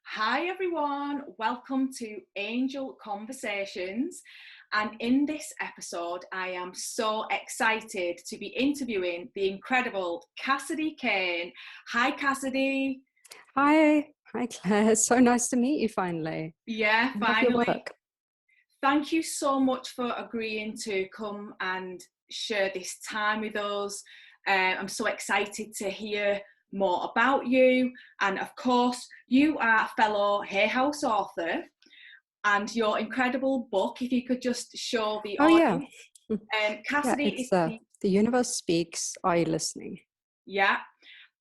Hi everyone, welcome to Angel Conversations, and in this episode I am so excited to be interviewing the incredible Cassady Cayne. Hi Cassidy. Hi Claire. It's so nice to meet you finally. Yeah, I love your finally. work. Thank you so much for agreeing to come and share this time with us. I'm so excited to hear more about you. And of course, you are a fellow Hay House author, and your incredible book, if you could just show the Oh yeah. audience. Yeah, Cassidy it's is The Universe Speaks, Are You Listening? yeah,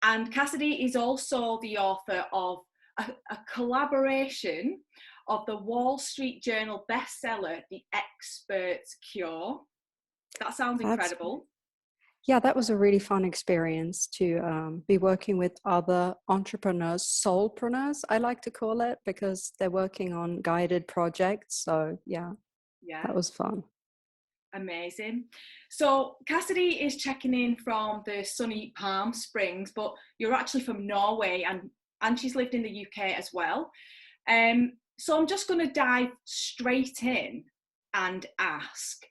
and Cassidy is also the author of a collaboration of the Wall Street Journal bestseller, The Expert's Cure. That sounds That's incredible. Yeah, that was a really fun experience to be working with other entrepreneurs, soulpreneurs, I like to call it, because they're working on guided projects. So yeah, Yeah, that was fun. amazing. So Cassidy is checking in from the sunny Palm Springs, but you're actually from Norway, and she's lived in the UK as well. So I'm just going to dive straight in and ask,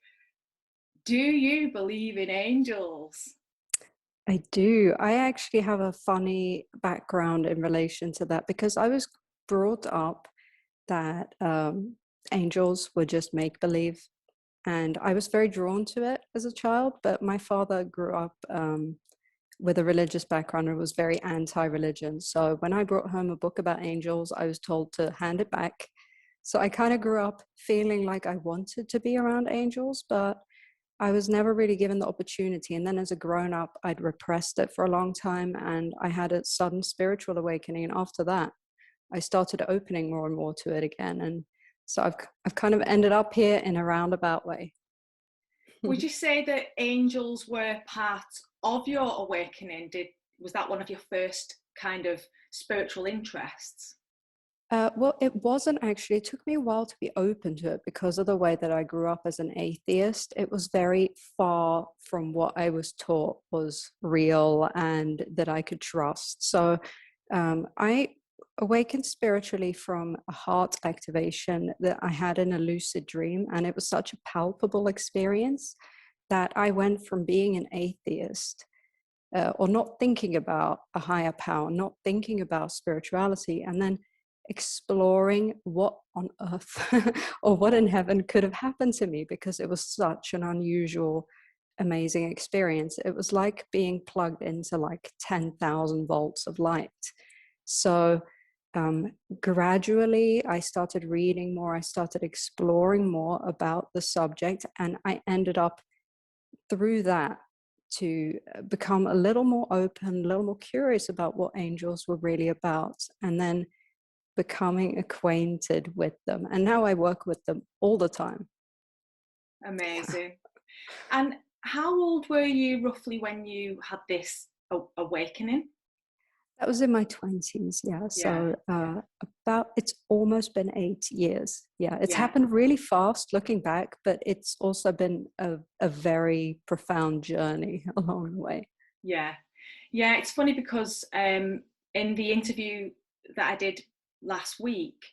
do you believe in angels? I do. I actually have a funny background in relation to that because I was brought up that angels were just make believe. And I was very drawn to it as a child, but my father grew up with a religious background and was very anti-religion. So when I brought home a book about angels, I was told to hand it back. So I kind of grew up feeling like I wanted to be around angels, but I was never really given the opportunity. And then as a grown up, I'd repressed it for a long time, and I had a sudden spiritual awakening. And after that, I started opening more and more to it again. And so I've kind of ended up here in a roundabout way. Would you say that angels were part of your awakening? Was that one of your first kind of spiritual interests? Well, it wasn't actually. It took me a while to be open to it because of the way that I grew up as an atheist. It was very far from what I was taught was real and that I could trust. So I awakened spiritually from a heart activation that I had in a lucid dream. And it was such a palpable experience that I went from being an atheist or not thinking about a higher power, not thinking about spirituality, and then exploring what on earth or what in heaven could have happened to me, because it was such an unusual, amazing experience. It was like being plugged into like 10,000 volts of light. So gradually I started reading more, I started exploring more about the subject, and I ended up through that to become a little more open, a little more curious about what angels were really about, and then becoming acquainted with them. And now I work with them all the time. Amazing. And how old were you roughly when you had this awakening? That was in my 20s. Yeah. Yeah, So it's almost been 8 years. Yeah. It's yeah, happened really fast looking back, but it's also been a very profound journey along the way. yeah. Yeah, it's funny because in the interview that I did last week,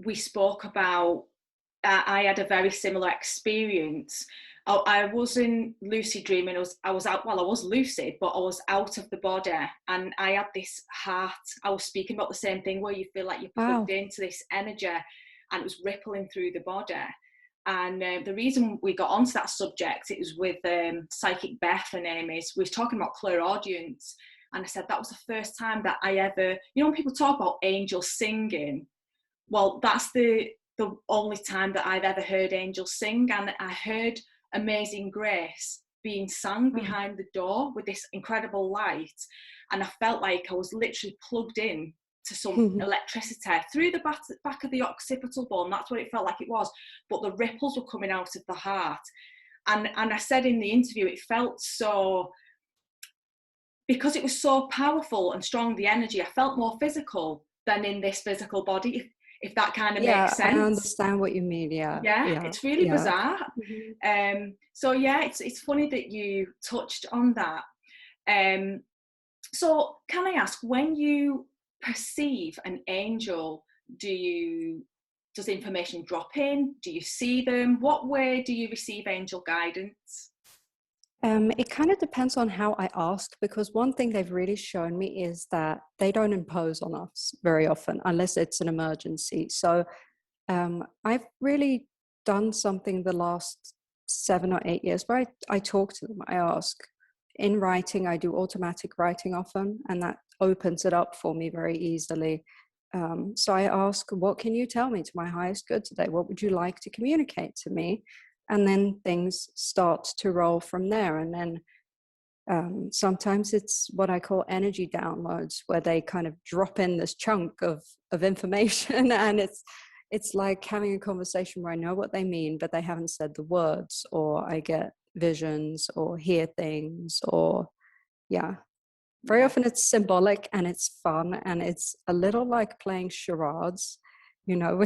we spoke about I had a very similar experience. I was in lucid dreaming. I was out. Well, I was lucid, but I was out of the body, and I had this heart. I was speaking about the same thing where you feel like you're plugged Wow. into this energy, and it was rippling through the body. And the reason we got onto that subject, it was with Psychic Beth, her name is. We were talking about clairaudience, and I said that was the first time that I ever, when people talk about angels singing, well, that's the only time that I've ever heard angels sing. And I heard Amazing Grace being sung Wow. behind the door with this incredible light, and I felt like I was literally plugged in to some electricity through the back of the occipital bone. That's what it felt like it was, but the ripples were coming out of the heart. And I said in the interview, it felt so, because it was so powerful and strong, the energy, I felt more physical than in this physical body, if that kind of makes Yeah, I sense. understand what you mean. Yeah, Yeah, yeah, it's really yeah. bizarre. Mhm. So yeah, it's funny that you touched on that. So can I ask, when you perceive an angel? Does information drop in? Do you see them? What way do you receive angel guidance? It kind of depends on how I ask, because one thing they've really shown me is that they don't impose on us very often unless it's an emergency. So I've really done something the last 7 or 8 years where I talk to them. I ask in writing. I do automatic writing often, and that opens it up for me very easily. So I ask, what can you tell me to my highest good today? What would you like to communicate to me? And then things start to roll from there. And then sometimes it's what I call energy downloads, where they kind of drop in this chunk of information, and it's like having a conversation where I know what they mean, but they haven't said the words, or I get visions or hear things, or yeah. Very often it's symbolic and it's fun, and it's a little like playing charades. You know,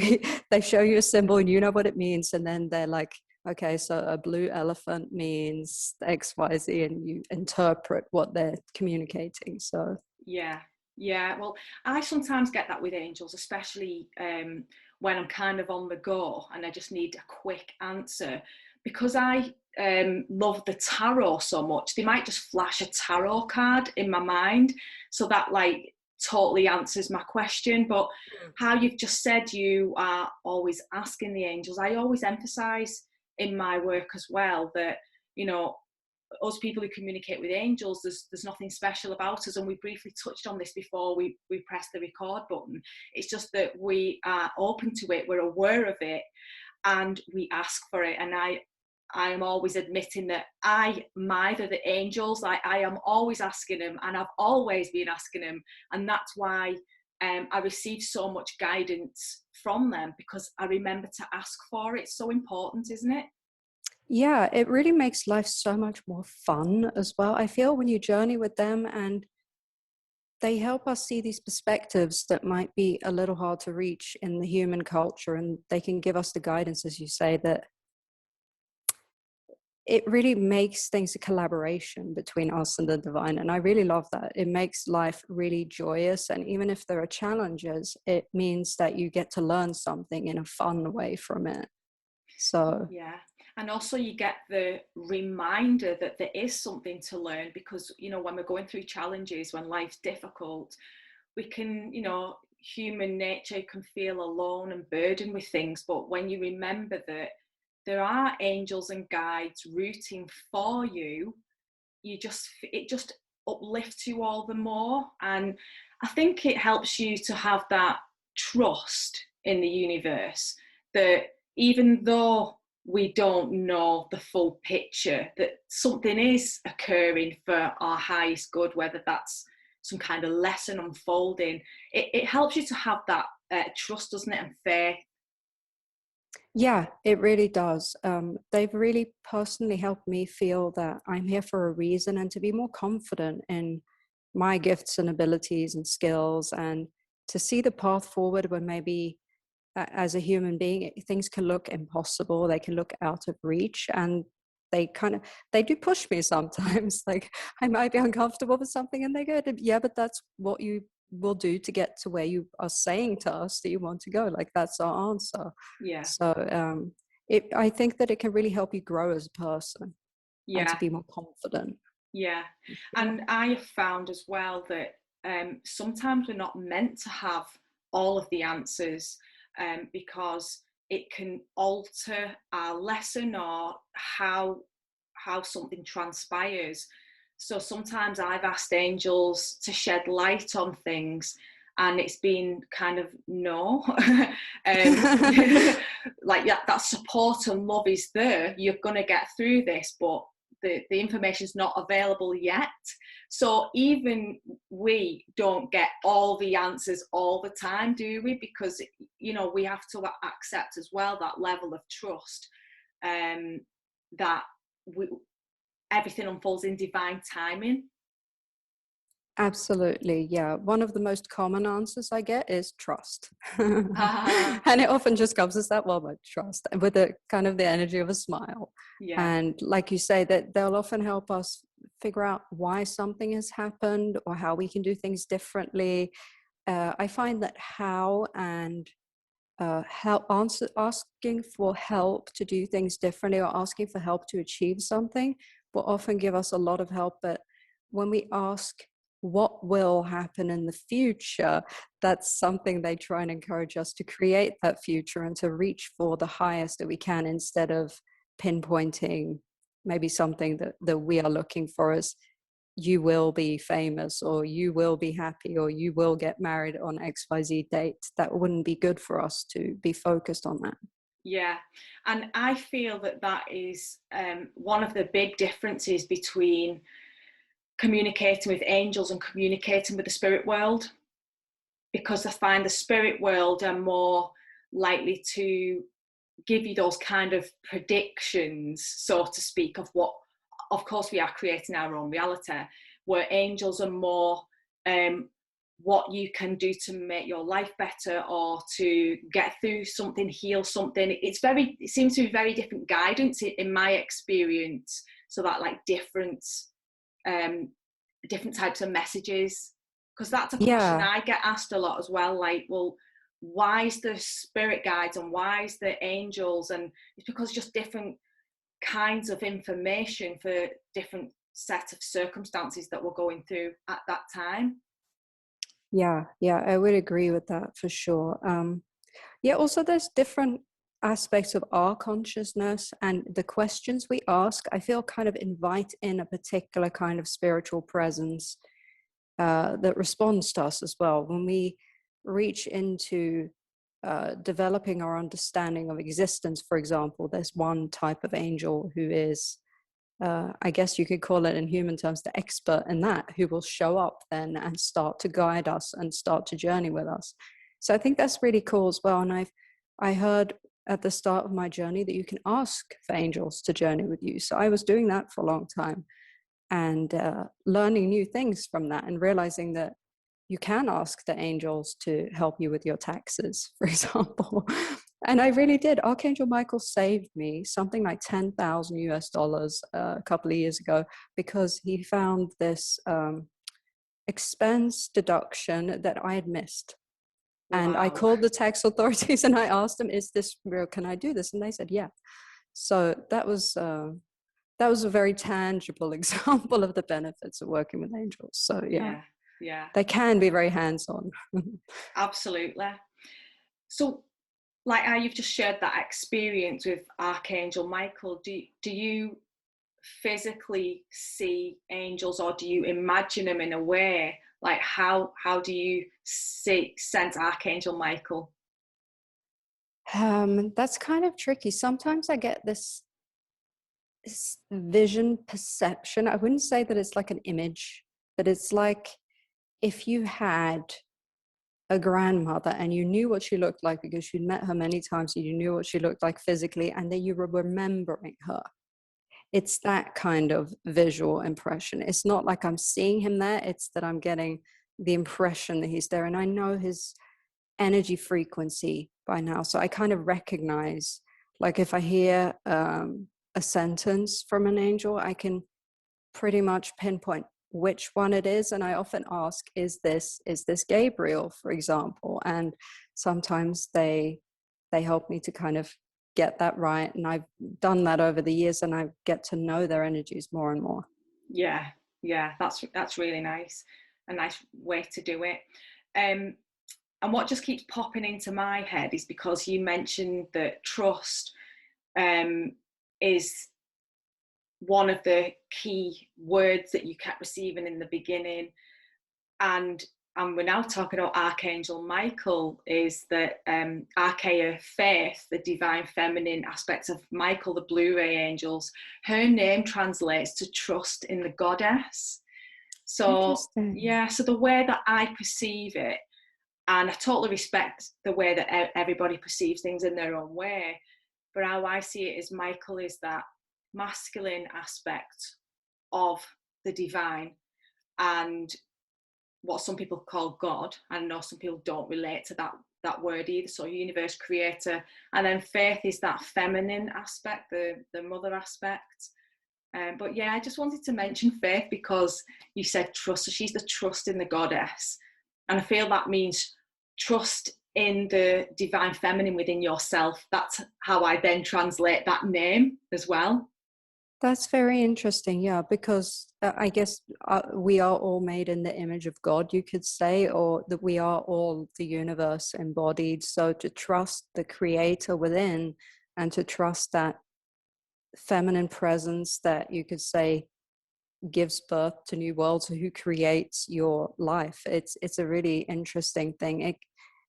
they show you a symbol and you know what it means, and then they're like, okay, so a blue elephant means XYZ, and you interpret what they're communicating. So Yeah, yeah. Well, I sometimes get that with angels, especially when I'm kind of on the go and I just need a quick answer. Because I love the tarot so much, they might just flash a tarot card in my mind, so that like totally answers my question. But how you've just said you are always asking the angels, I always emphasize in my work as well that, you know, us people who communicate with angels, there's nothing special about us, and we briefly touched on this before we pressed the record button. It's just that we are open to it, we're aware of it, and we ask for it. And I am always admitting that I either the angels, I am always asking them, and I've always been asking them, and that's why I receive so much guidance from them, because I remember to ask for it. It's so important, isn't it? yeah, it really makes life so much more fun as well. I feel when you journey with them, and they help us see these perspectives that might be a little hard to reach in the human culture, and they can give us the guidance, as you say, that it really makes things a collaboration between us and the divine. And I really love that. It makes life really joyous. And even if there are challenges, it means that you get to learn something in a fun way from it. So Yeah. And also you get the reminder that there is something to learn, because, you know, when we're going through challenges, when life's difficult, we can, you know, human nature can feel alone and burdened with things. But when you remember that there are angels and guides rooting for you, it just uplifts you all the more. And I think it helps you to have that trust in the universe, that even though we don't know the full picture, that something is occurring for our highest good, whether that's some kind of lesson unfolding. It helps you to have that trust, doesn't it, and faith. yeah, it really does. They've really personally helped me feel that I'm here for a reason, and to be more confident in my gifts and abilities and skills, and to see the path forward when maybe as a human being things can look impossible, they can look out of reach, and they do push me sometimes. Like I might be uncomfortable with something, and they go, yeah, but that's what you will do to get to where you are saying to us that you want to go. Like that's our answer. Yeah, So I think that it can really help you grow as a person and to yeah, be more confident. yeah. And I have found as well that sometimes we're not meant to have all of the answers, because it can alter our lesson or how something transpires. So sometimes I've asked angels to shed light on things, and it's been kind of no. Like that support and love is there. You're going to get through this, but the information is not available yet. So even we don't get all the answers all the time, do we? Because, you know, we have to accept as well that level of trust, that everything unfolds in divine timing. Absolutely, yeah. One of the most common answers I get is trust. And it often just comes as that, well, but trust, with the kind of the energy of a smile. Yeah, And like you say, that they'll often help us figure out why something has happened or how we can do things differently. I find that how and asking for help to do things differently, or asking for help to achieve something, will often give us a lot of help. But when we ask what will happen in the future, that's something they try and encourage us to create that future and to reach for the highest that we can, instead of pinpointing maybe something that we are looking for as, you will be famous, or you will be happy, or you will get married on XYZ date. That wouldn't be good for us to be focused on that. Yeah, and I feel that that is one of the big differences between communicating with angels and communicating with the spirit world, because I find the spirit world are more likely to give you those kind of predictions, so to speak, of what, of course, we are creating our own reality, where angels are more what you can do to make your life better, or to get through something, heal something. It seems to be very different guidance in my experience. So that, like, different types of messages, because that's a question I get asked a lot as well, like, well, why is the spirit guides and why is the angels? And it's because just different kinds of information for different set of circumstances that we're going through at that time. Yeah, I would agree with that for sure. Also there's different aspects of our consciousness, and the questions we ask, I feel, kind of invite in a particular kind of spiritual presence that responds to us as well. When we reach into developing our understanding of existence, for example, there's one type of angel who is, I guess you could call it in human terms, the expert in that, who will show up then and start to guide us and start to journey with us. So I think that's really cool as well. And I heard at the start of my journey that you can ask for angels to journey with you. So I was doing that for a long time, and learning new things from that, and realizing that you can ask the angels to help you with your taxes, for example. And I really did. Archangel Michael saved me something like $10,000 a couple of years ago, because he found this expense deduction that I had missed. And Wow. I called the tax authorities and I asked them, is this real? Can I do this? And they said, yeah. So that was a very tangible example of the benefits of working with angels. So yeah. They can be very hands-on. Absolutely. So, like how you've just shared that experience with Archangel Michael, do you physically see angels, or do you imagine them in a way? Like, how do you sense Archangel Michael? That's kind of tricky. Sometimes I get this vision perception. I wouldn't say that it's like an image, but it's like if you had a grandmother and you knew what she looked like because you'd met her many times, and you knew what she looked like physically, and then you were remembering her. It's that kind of visual impression. It's not like I'm seeing him there. It's that I'm getting the impression that he's there, and I know his energy frequency by now. So I kind of recognize, like, if I hear a sentence from an angel, I can pretty much pinpoint which one it is. And I often ask, is this Gabriel, for example? And sometimes they help me to kind of get that right. And I've done that over the years, and I get to know their energies more and more. Yeah, that's really nice. A nice way to do it. And what just keeps popping into my head is because you mentioned that trust is one of the key words that you kept receiving in the beginning, and we're now talking about Archangel Michael, is that Archaea Faith, the divine feminine aspect of Michael, the Blu-ray angels, her name translates to trust in the goddess. So yeah, so the way that I perceive it, and I totally respect the way that everybody perceives things in their own way, but how I see it is Michael is that masculine aspect of the divine, and what some people call God. I know some people don't relate to that word either. So universe, creator, and then faith is that feminine aspect, the mother aspect. But yeah, I just wanted to mention faith because you said trust. So she's the trust in the goddess. And I feel that means trust in the divine feminine within yourself. That's how I then translate that name as well. That's very interesting, yeah, because I guess we are all made in the image of God, you could say, or that we are all the universe embodied. So to trust the creator within and to trust that feminine presence that you could say gives birth to new worlds, who creates your life. It's a really interesting thing.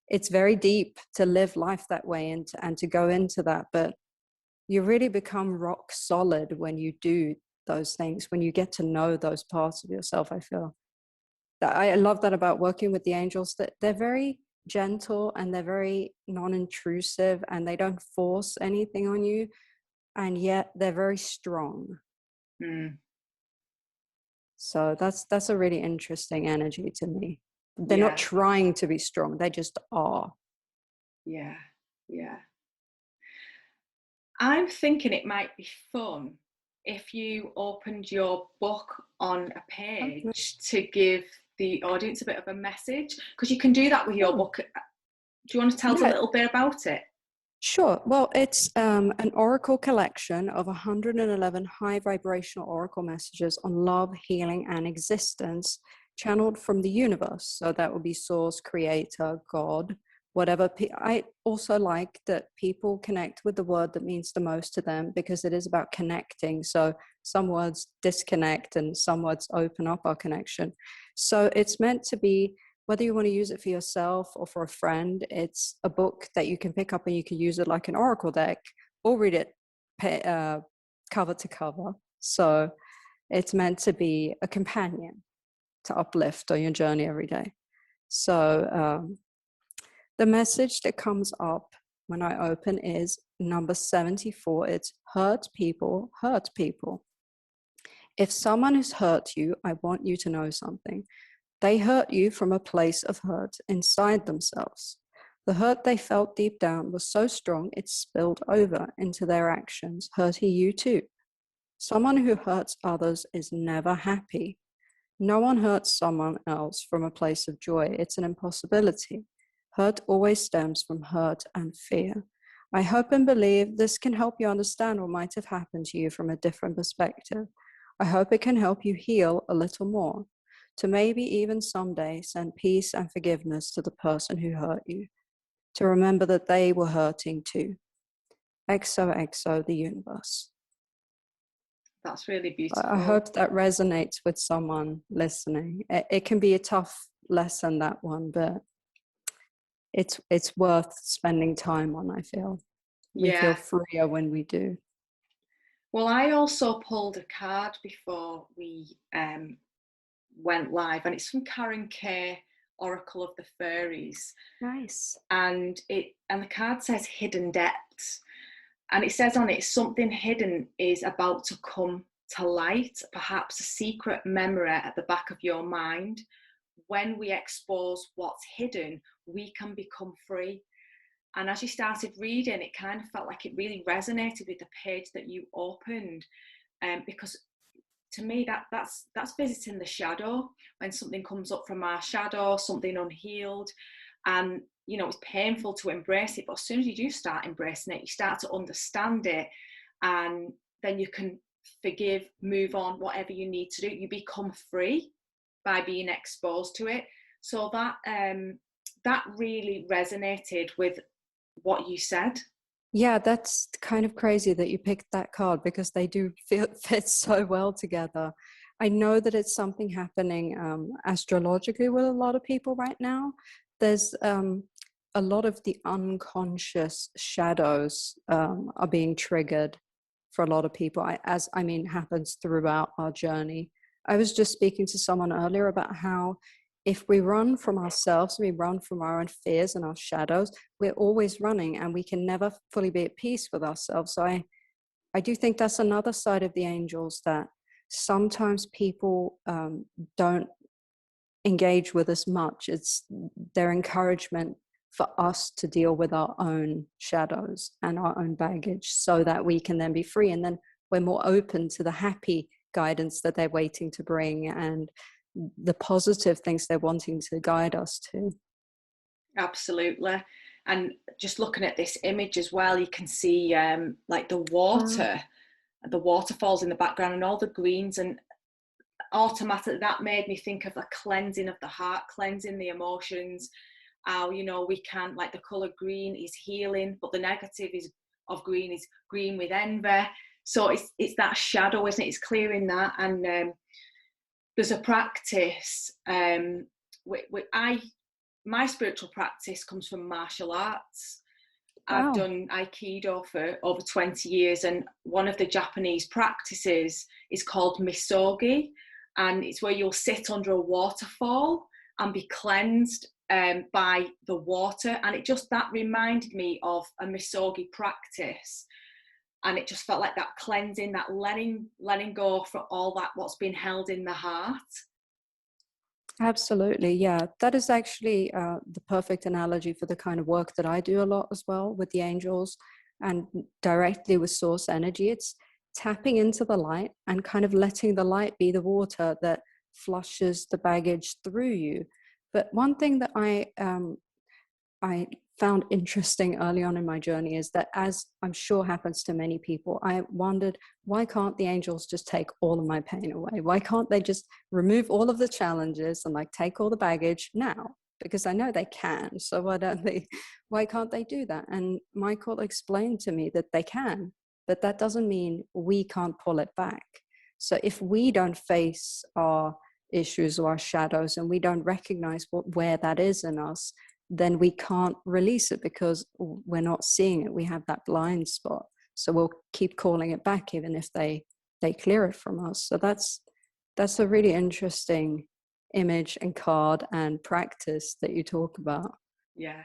It's very deep to live life that way and to go into that, but you really become rock solid when you do those things, when you get to know those parts of yourself. I feel that I love that about working with the angels, that they're very gentle and they're very non-intrusive and they don't force anything on you, and yet they're very strong. So that's a really interesting energy to me. They're not trying to be strong, they just are. Yeah. I'm thinking it might be fun if you opened your book on a page to give the audience a bit of a message, because you can do that with your book. Do you want to tell us a little bit about it? Sure. Well, it's an oracle collection of 111 high vibrational oracle messages on love, healing, and existence, channeled from the universe. So that would be source, creator, God, whatever. I also like that people connect with the word that means the most to them, because it is about connecting. So some words disconnect and some words open up our connection. So it's meant to be, whether you want to use it for yourself or for a friend, it's a book that you can pick up and you can use it like an oracle deck or read it cover to cover. So it's meant to be a companion to uplift on your journey every day. So the message that comes up when I open is number 74. It's hurt people hurt people. If someone has hurt you, I want you to know something. They hurt you from a place of hurt inside themselves. The hurt they felt deep down was so strong it spilled over into their actions, hurting you too. Someone who hurts others is never happy. No one hurts someone else from a place of joy. It's an impossibility. Hurt always stems from hurt and fear. I hope and believe this can help you understand what might have happened to you from a different perspective. I hope it can help you heal a little more, to maybe even someday send peace and forgiveness to the person who hurt you, to remember that they were hurting too. XOXO, the universe. That's really beautiful. I hope that resonates with someone listening. It can be a tough lesson, that one, but it's worth spending time on, I feel. We feel freer when we do. Well, I also pulled a card before we went live, and it's from Karen Kay, Oracle of the Fairies. Nice. And the card says hidden depths, and it says on it, something hidden is about to come to light, perhaps a secret memory at the back of your mind. When we expose what's hidden, we can become free. And as you started reading, it kind of felt like it really resonated with the page that you opened, because to me that's visiting the shadow, when something comes up from our shadow, something unhealed, and it's painful to embrace it, but as soon as you do start embracing it, you start to understand it, and then you can forgive, move on, whatever you need to do. You become free by being exposed to it. So that really resonated with what you said. Yeah, that's kind of crazy that you picked that card, because they do fit so well together. I know that it's something happening astrologically with a lot of people right now. There's a lot of the unconscious shadows are being triggered for a lot of people, happens throughout our journey. I was just speaking to someone earlier about how if we run from ourselves, we run from our own fears and our shadows, we're always running and we can never fully be at peace with ourselves. So I do think that's another side of the angels, that sometimes people don't engage with as much. It's their encouragement for us to deal with our own shadows and our own baggage, so that we can then be free. And then we're more open to the happy guidance that they're waiting to bring, and the positive things they're wanting to guide us to. Absolutely. And just looking at this image as well, you can see like the waterfalls in the background and all the greens, and automatically that made me think of a cleansing of the heart, cleansing the emotions. How, you know, we can, like, the color green is healing, but the negative is of green is green with envy. So it's that shadow, isn't it? It's clearing that. And there's a practice. My spiritual practice comes from martial arts. Wow. I've done Aikido for over 20 years, and one of the Japanese practices is called misogi, and it's where you'll sit under a waterfall and be cleansed by the water. And that reminded me of a misogi practice, and it just felt like that cleansing, that letting go for all that what's been held in the heart. Absolutely. Yeah. That is actually the perfect analogy for the kind of work that I do a lot as well with the angels and directly with source energy. It's tapping into the light and kind of letting the light be the water that flushes the baggage through you. But one thing that I found interesting early on in my journey is that, as I'm sure happens to many people, I wondered, why can't the angels just take all of my pain away? Why can't they just remove all of the challenges and like take all the baggage now? Because I know they can. So why can't they do that? And Michael explained to me that they can, but that doesn't mean we can't pull it back. So if we don't face our issues or our shadows and we don't recognize where that is in us, then we can't release it because we're not seeing it. We have that blind spot. So we'll keep calling it back even if they clear it from us. So that's a really interesting image and card and practice that you talk about. Yeah.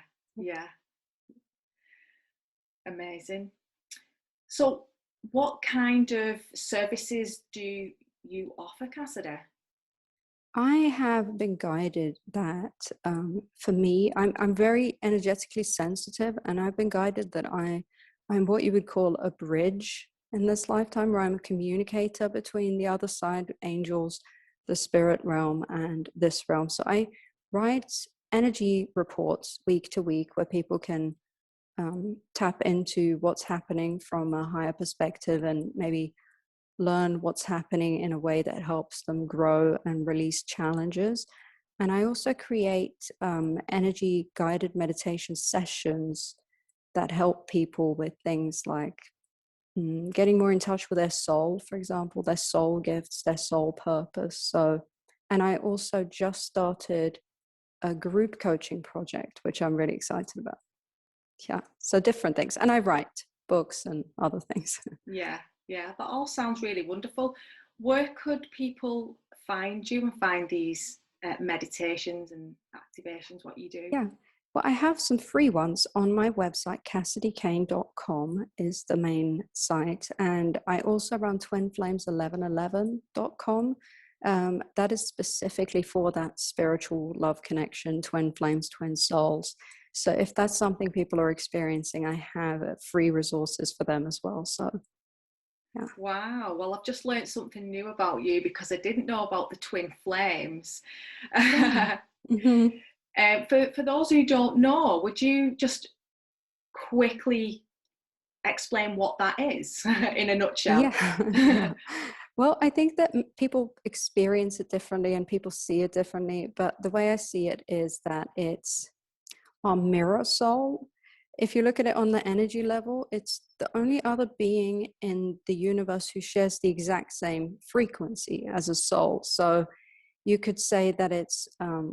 Amazing. So what kind of services do you offer, Cassidy? I have been guided that for me, I'm very energetically sensitive, and I've been guided that I'm what you would call a bridge in this lifetime, where I'm a communicator between the other side, angels, the spirit realm, and this realm. So I write energy reports week to week where people can tap into what's happening from a higher perspective and maybe learn what's happening in a way that helps them grow and release challenges. And I also create energy guided meditation sessions that help people with things like getting more in touch with their soul, for example, their soul gifts, their soul purpose. So, and I also just started a group coaching project, which I'm really excited about. Yeah, so different things. And I write books and other things. Yeah, that all sounds really wonderful. Where could people find you and find these meditations and activations, what you do? Yeah, well, I have some free ones on my website. CassadyCayne.com is the main site. And I also run twinflames1111.com. That is specifically for that spiritual love connection, twin flames, twin souls. So if that's something people are experiencing, I have free resources for them as well. So, yeah. Wow. Well, I've just learned something new about you because I didn't know about the twin flames. Yeah. For those who don't know, would you just quickly explain what that is in a nutshell? Yeah. Well, I think that people experience it differently and people see it differently. But the way I see it is that it's our mirror soul. If you look at it on the energy level, it's the only other being in the universe who shares the exact same frequency as a soul. So you could say that it's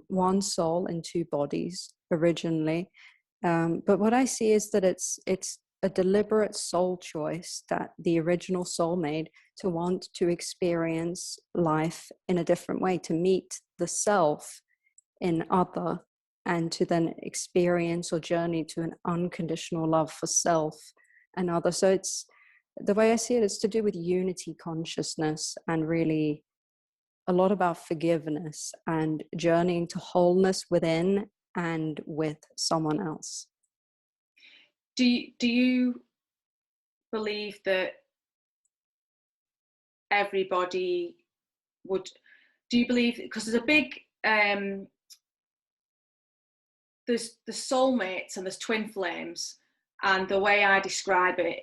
one soul in two bodies originally. But what I see is that it's a deliberate soul choice that the original soul made to want to experience life in a different way, to meet the self in other, and to then experience or journey to an unconditional love for self and other. So it's, the way I see it, is to do with unity consciousness and really a lot about forgiveness and journeying to wholeness within and with someone else. Do you believe that everybody would do you believe, because there's a big, there's the soulmates and there's twin flames, and the way I describe it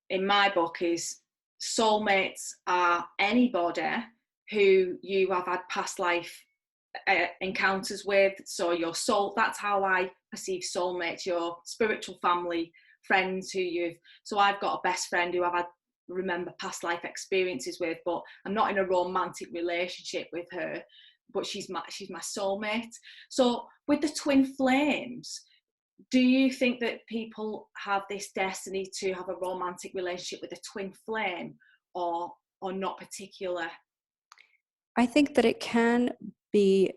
in my book is soulmates are anybody who you have had past life encounters with. So your soul, that's how I perceive soulmates, your spiritual family, friends who you've, so I've got a best friend who I've had remember past life experiences with, but I'm not in a romantic relationship with her, but she's my soulmate. So with the twin flames, do you think that people have this destiny to have a romantic relationship with a twin flame, or not particular? I think that it can be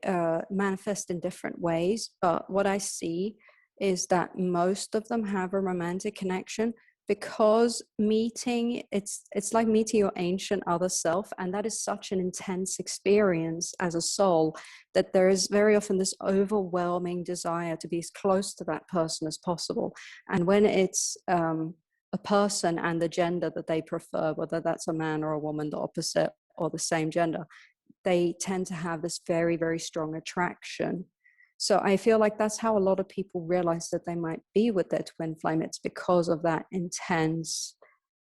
manifest in different ways, but what I see is that most of them have a romantic connection, because meeting, it's like meeting your ancient other self, and that is such an intense experience as a soul that there is very often this overwhelming desire to be as close to that person as possible. And when it's a person and the gender that they prefer, whether that's a man or a woman, the opposite or the same gender, they tend to have this very, very strong attraction. So I feel like that's how a lot of people realize that they might be with their twin flame. It's because of that intense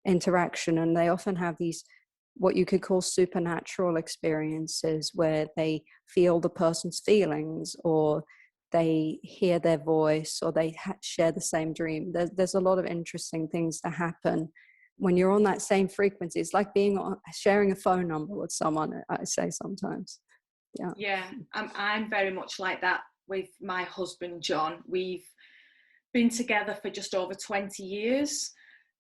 interaction. And they often have these, what you could call supernatural experiences, where they feel the person's feelings, or they hear their voice, or they share the same dream. There's a lot of interesting things that happen when you're on that same frequency. It's like sharing a phone number with someone, I say sometimes. Yeah, I'm very much like that with my husband John. We've been together for just over 20 years,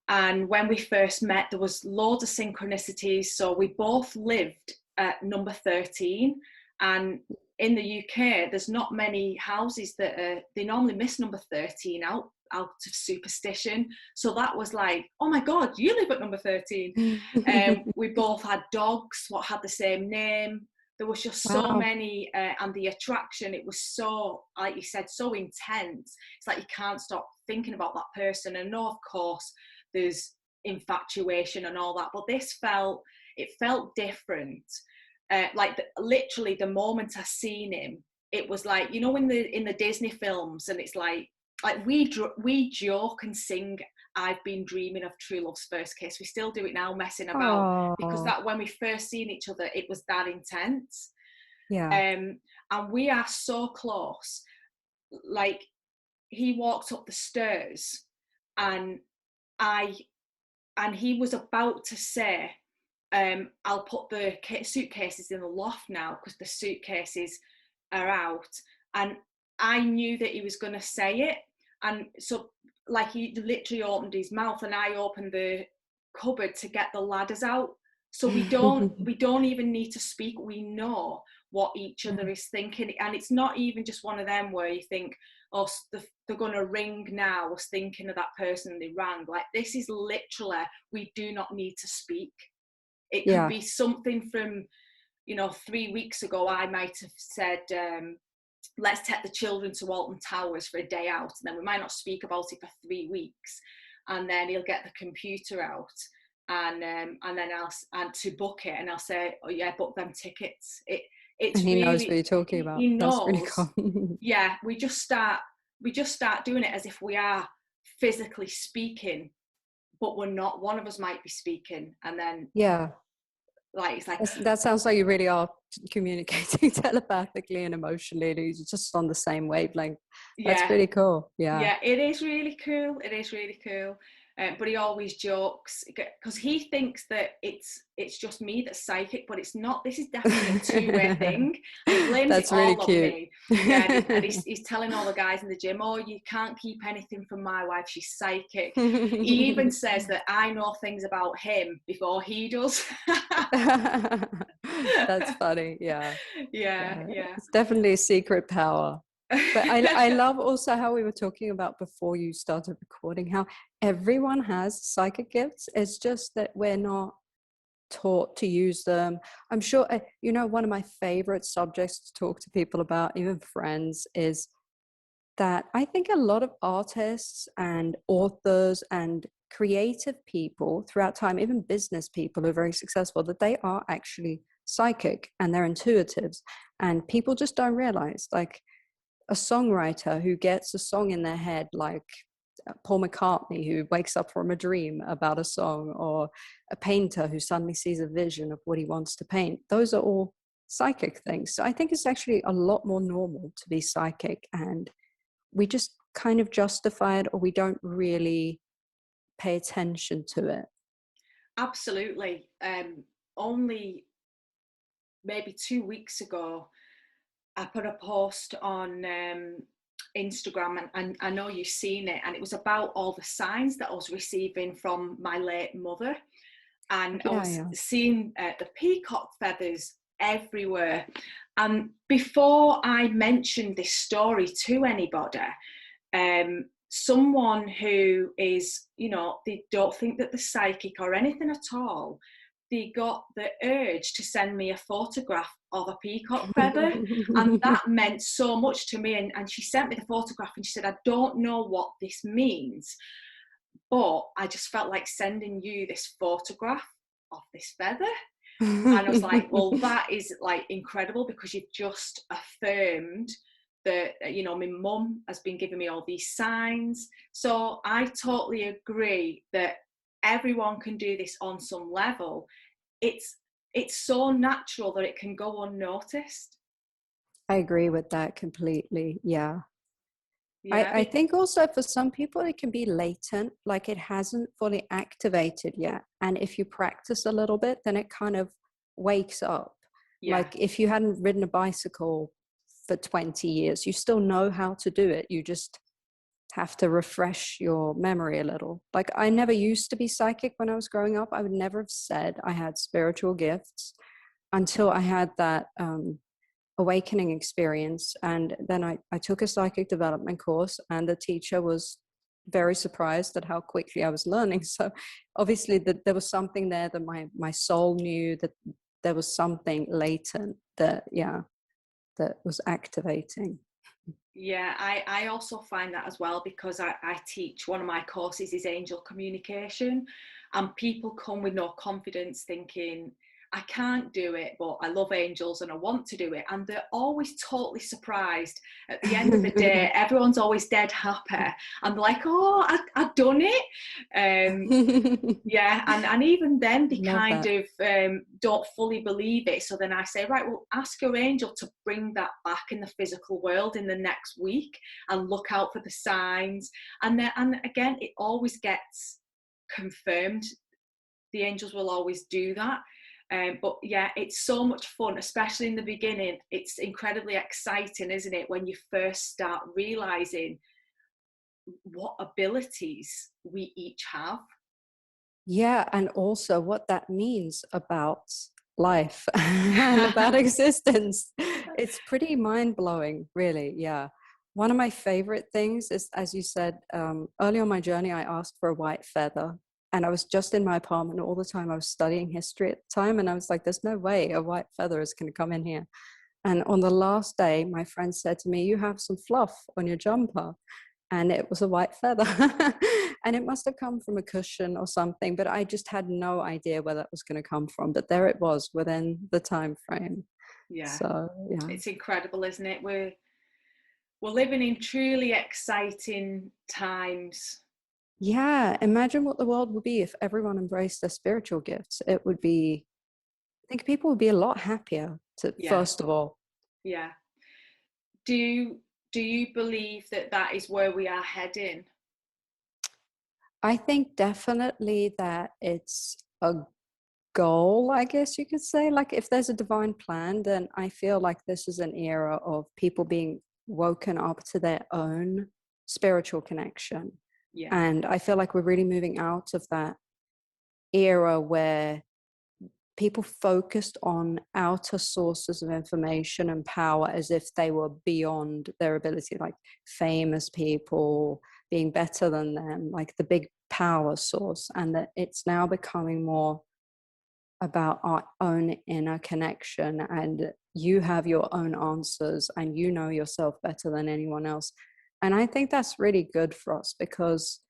and when we first met there was loads of synchronicities. So we both lived at number 13, and in the UK there's not many houses that they normally miss number 13 out of superstition. So that was like, oh my god, you live at number 13. We both had dogs what had the same name. There was just so many, and the attraction, it was so, like you said, so intense. It's like you can't stop thinking about that person. And no, of course, there's infatuation and all that, but it felt different. Literally the moment I seen him, it was like, you know, in the Disney films, and it's like we joke and sing I've been dreaming of true love's first kiss. We still do it now, messing about. Aww. Because that when we first seen each other, it was that intense. Yeah. And we are so close. Like, he walked up the stairs, and he was about to say, I'll put the suitcases in the loft now because the suitcases are out. And I knew that he was going to say it. And so, like, he literally opened his mouth, and I opened the cupboard to get the ladders out. So we don't even need to speak. We know what each other is thinking. And it's not even just one of them where you think, oh, they're going to ring now. I was thinking of that person and they rang. Like, this is literally, we do not need to speak. It could be something from, 3 weeks ago, I might have said, let's take the children to Alton Towers for a day out, and then we might not speak about it for 3 weeks, and then he'll get the computer out, and then I'll to book it, and I'll say, oh yeah, book them tickets. It's and he really, knows what you're talking about. He knows. That's really cool. Yeah, we just start doing it as if we are physically speaking, but we're not. One of us might be speaking, and then it's like that sounds like you really are communicating telepathically and emotionally. You're just on the same wavelength. That's pretty cool. Yeah, it is really cool. But he always jokes because he thinks that it's just me that's psychic, but it's not. This is definitely a two-way thing. And he blames that's it really all cute. on me. Yeah, and he's telling all the guys in the gym, oh, you can't keep anything from my wife. She's psychic. He even says that I know things about him before he does. That's funny. Yeah. Yeah. It's definitely a secret power. But I love also how we were talking about before you started recording, how everyone has psychic gifts. It's just that we're not taught to use them. I'm sure, one of my favorite subjects to talk to people about, even friends, is that I think a lot of artists and authors and creative people throughout time, even business people who are very successful, that they are actually psychic and they're intuitives, and people just don't realize, like a songwriter who gets a song in their head, like Paul McCartney, who wakes up from a dream about a song, or a painter who suddenly sees a vision of what he wants to paint. Those are all psychic things. So I think it's actually a lot more normal to be psychic, and we just kind of justify it, or we don't really pay attention to it. Absolutely. Only maybe 2 weeks ago, I put a post on Instagram, and I know you've seen it, and it was about all the signs that I was receiving from my late mother. And I was seeing the peacock feathers everywhere. And before I mentioned this story to anybody, someone who is, you know, they don't think that they're psychic or anything at all, they got the urge to send me a photograph of a peacock feather. And that meant so much to me. And she sent me the photograph and she said, I don't know what this means, but I just felt like sending you this photograph of this feather. And I was like, well, that is like incredible, because you've just affirmed that, you know, my mum has been giving me all these signs. So I totally agree that everyone can do this on some level. It's so natural that it can go unnoticed. I agree with that completely. Yeah. I think also for some people it can be latent, like it hasn't fully activated yet. And if you practice a little bit, then it kind of wakes up. Yeah. Like if you hadn't ridden a bicycle for 20 years, you still know how to do it. You just have to refresh your memory a little. Like I never used to be psychic when I was growing up. I would never have said I had spiritual gifts until I had that awakening experience. And then I took a psychic development course, and the teacher was very surprised at how quickly I was learning. So obviously that there was something there that my soul knew, that there was something latent that was activating. Yeah, I also find that as well, because I teach, one of my courses is angel communication, and people come with no confidence thinking, I can't do it, but I love angels and I want to do it. And they're always totally surprised. At the end of the day, everyone's always dead happy. And they're like, oh, I've done it. Yeah, and even then they kind of don't fully believe it. So then I say, right, well, ask your angel to bring that back in the physical world in the next week, and look out for the signs. And again, it always gets confirmed. The angels will always do that. But yeah, it's so much fun, especially in the beginning. It's incredibly exciting, isn't it, when you first start realizing what abilities we each have. Yeah, and also what that means about life and about existence. It's pretty mind-blowing, really. Yeah. One of my favorite things is, as you said, early on my journey, I asked for a white feather. And I was just in my apartment all the time. I was studying history at the time. And I was like, there's no way a white feather is going to come in here. And on the last day, my friend said to me, you have some fluff on your jumper. And it was a white feather. And it must have come from a cushion or something. But I just had no idea where that was going to come from. But there it was within the time frame. Yeah. So, yeah. It's incredible, isn't it? We're living in truly exciting times. Yeah, imagine what the world would be if everyone embraced their spiritual gifts. It would be, I think people would be a lot happier, first of all. Yeah. Do you believe that is where we are heading? I think definitely that it's a goal, I guess you could say. Like if there's a divine plan, then I feel like this is an era of people being woken up to their own spiritual connection. Yeah. And I feel like we're really moving out of that era where people focused on outer sources of information and power as if they were beyond their ability, like famous people being better than them, like the big power source. And that it's now becoming more about our own inner connection, and you have your own answers and you know yourself better than anyone else. And I think that's really good for us, because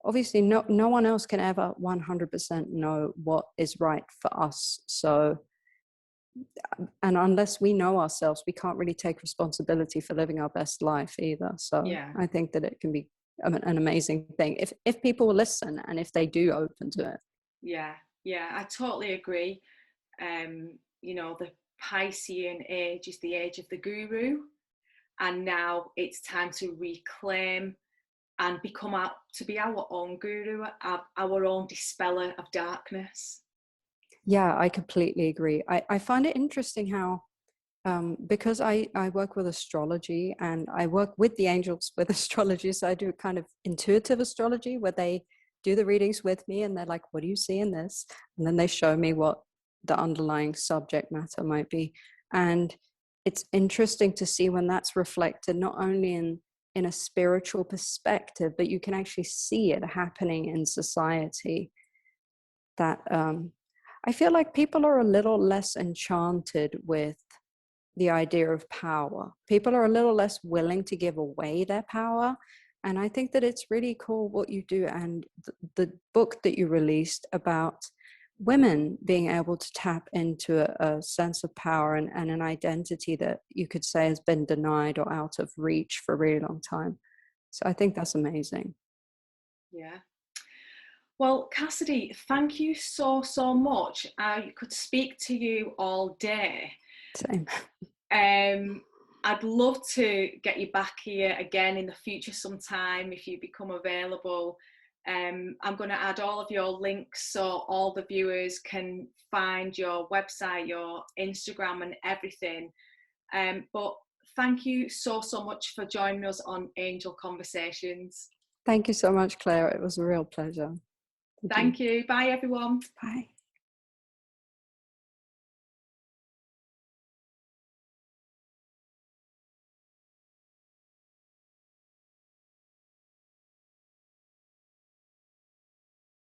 obviously no one else can ever 100% know what is right for us. So and unless we know ourselves, we can't really take responsibility for living our best life either. So Yeah. I think that it can be an amazing thing if people will listen and if they do open to it. Yeah, I totally agree. You know, the Piscean age is the age of the guru, and now it's time to reclaim and become out to be our own guru, our own dispeller of darkness. Yeah, I completely agree. I find it interesting how, because I work with astrology and I work with the angels with astrology, so I do kind of intuitive astrology where they do the readings with me and they're like, what do you see in this? And then they show me what the underlying subject matter might be. And it's interesting to see when that's reflected not only in a spiritual perspective, but you can actually see it happening in society. That I feel like people are a little less enchanted with the idea of power. People are a little less willing to give away their power. And I think that it's really cool what you do. And the book that you released about women being able to tap into a sense of power and an identity that you could say has been denied or out of reach for a really long time. So I think that's amazing. Yeah. Well, Cassidy, thank you so much. I could speak to you all day. Same. I'd love to get you back here again in the future sometime if you become available. I'm going to add all of your links so all the viewers can find your website, your Instagram and everything. But thank you so much for joining us on Angel Conversations. Thank you so much, Claire. It was a real pleasure. Thank you. Bye, everyone. Bye.